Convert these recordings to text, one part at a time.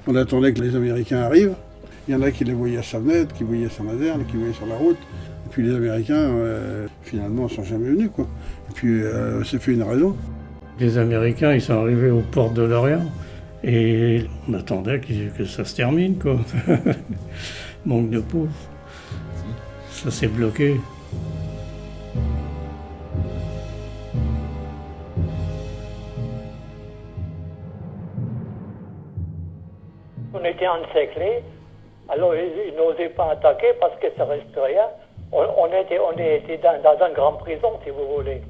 On attendait que les Américains arrivent. Il y en a qui les voyaient à Savenette, qui voyaient Saint-Nazaire, qui voyaient sur la route. Et puis les Américains, finalement, ne sont jamais venus, quoi. Et puis, c'est fait une raison. Les Américains, ils sont arrivés aux portes de l'Orient. Et on attendait que ça se termine, quoi. Manque de peau. Ça s'est bloqué. On était encerclés, alors ils n'osaient pas attaquer parce que ça reste rien. On était dans une grande prison, si vous voulez.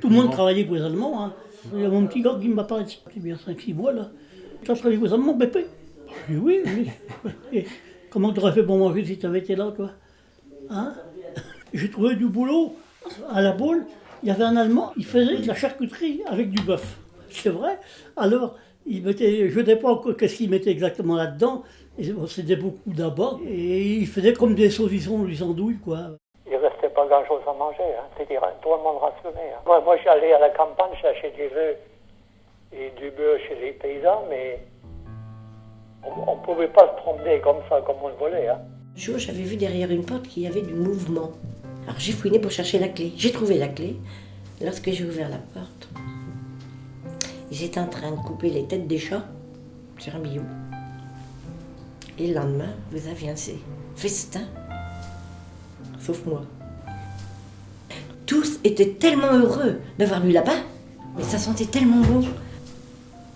Tout le monde travaillait pour les Allemands. Hein. Il y a mon petit gars qui m'a parlé, c'est bien 5-6 mois là. Tu as travaillé pour les Allemands, Bépé? Je dis oui, oui. Et comment tu aurais fait pour manger si tu avais été là, toi? Hein? J'ai trouvé du boulot à la Baule. Il y avait un Allemand, il faisait de la charcuterie avec du bœuf. C'est vrai. Alors, je ne sais pas qu'est-ce qu'il mettait exactement là-dedans. C'était beaucoup d'abord. Et il faisait comme des saucissons, des andouilles, quoi. Il ne restait pas grand-chose à manger, hein. C'était tout le monde rationné. Hein. Moi, j'allais à la campagne chercher des œufs et du beurre chez les paysans, mais on ne pouvait pas se promener comme ça, comme on le voulait. Hein. Un jour, j'avais vu derrière une porte qu'il y avait du mouvement. Alors j'ai fouiné pour chercher la clé. J'ai trouvé la clé. Lorsque j'ai ouvert la porte, ils étaient en train de couper les têtes des chats sur un billot. Et le lendemain, vous aviez un festin. Sauf moi. Tous étaient tellement heureux d'avoir lu là-bas, mais ça sentait tellement bon.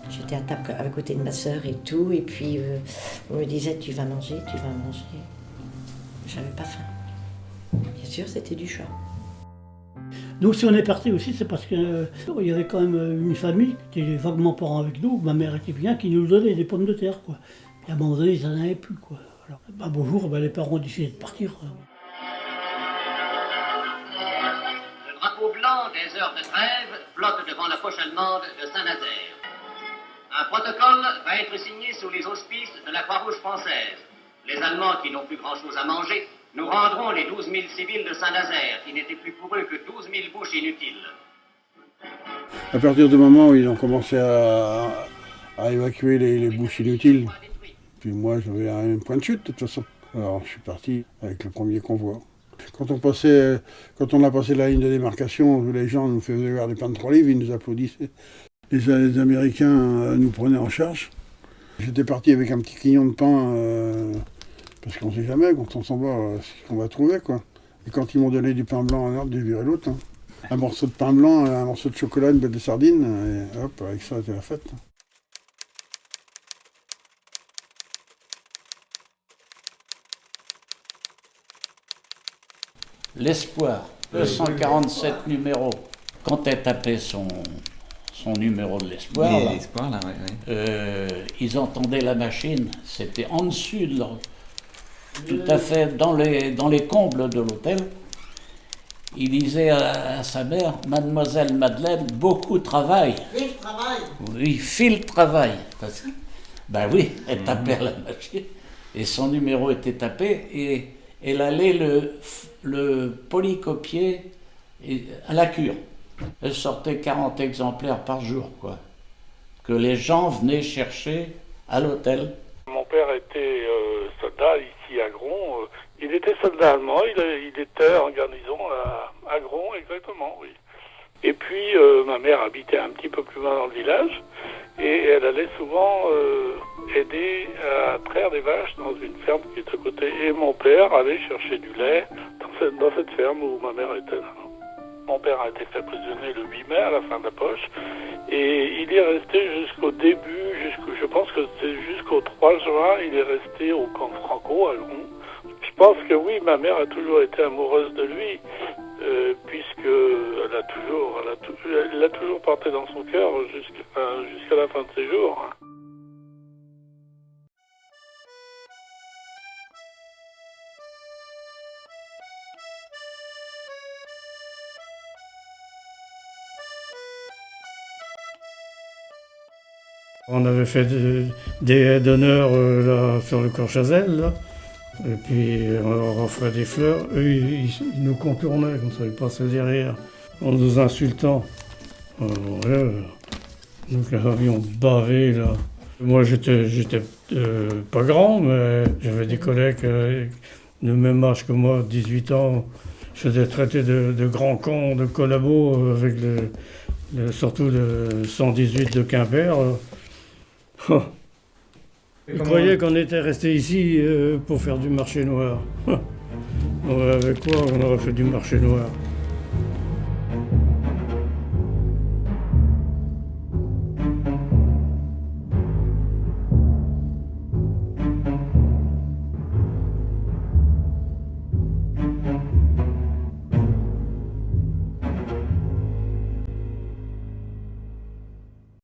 J'étais à table à côté de ma sœur et tout, et puis on me disait tu vas manger. J'avais pas faim. Bien sûr, c'était du chat. Nous, si on est parti aussi, c'est parce qu'il y avait quand même une famille qui était vaguement parents avec nous. Ma mère était bien, qui nous donnait des pommes de terre, quoi. Et à un moment donné, ils n'en avaient plus, quoi. Alors, un beau jour, les parents ont décidé de partir. Le drapeau blanc des heures de trêve flotte devant la poche allemande de Saint-Nazaire. Un protocole va être signé sous les auspices de la Croix-Rouge française. Les Allemands qui n'ont plus grand-chose à manger nous rendront les 12 000 civils de Saint-Nazaire, qui n'étaient plus pour eux que 12 000 bouches inutiles. À partir du moment où ils ont commencé à évacuer les bouches inutiles, puis moi j'avais un point de chute de toute façon. Alors je suis parti avec le premier convoi. Quand on a passé la ligne de démarcation, les gens nous faisaient voir des pains de 3 livres, ils nous applaudissaient. Les Américains nous prenaient en charge. J'étais parti avec un petit quignon de pain, parce qu'on ne sait jamais quand on s'en va ce qu'on va trouver, quoi. Et quand ils m'ont donné du pain blanc en ordre, j'ai viré l'autre. Hein. Un morceau de pain blanc, un morceau de chocolat, une boîte de sardines, et hop, avec ça, c'était la fête. L'Espoir, 247 numéros. Quand elle tapait son numéro de l'Espoir, ils entendaient la machine, c'était en dessus de tout à fait dans les combles de l'hôtel. Il disait à sa mère, Mademoiselle Madeleine, beaucoup travail. Fil travail. Oui, fil travail. Parce que, ben oui, elle tapait à la machine et son numéro était tapé et elle allait le polycopier à la cure. Elle sortait 40 exemplaires par jour, quoi, que les gens venaient chercher à l'hôtel. Mon père était soldat ici à Gron. Il était soldat allemand, il était en garnison à Gron, exactement, oui. Et puis ma mère habitait un petit peu plus loin dans le village et elle allait souvent aider à traire des vaches dans une ferme qui est à côté. Et mon père allait chercher du lait dans cette ferme où ma mère était là. Mon père a été fait prisonnier le 8 mai à la fin de la poche et il est resté jusqu'au début, je pense que c'est jusqu'au 3 juin, il est resté au camp Franco à Gron. Je pense que oui, ma mère a toujours été amoureuse de lui, puisque elle l'a toujours porté dans son cœur jusqu'à la fin de ses jours. On avait fait des haies d'honneur là, sur le Corps Chazelle, là. Et puis on offrait des fleurs. Eux, ils nous contournaient comme ça, ils passaient derrière en nous insultant. Nous avions bavé là. Moi j'étais pas grand, mais j'avais des collègues de même âge que moi, 18 ans. Je faisais traiter de grands cons, de collabos, avec surtout le 118 de Quimper. Ils croyaient qu'on était resté ici pour faire du marché noir. Avec quoi on aurait fait du marché noir?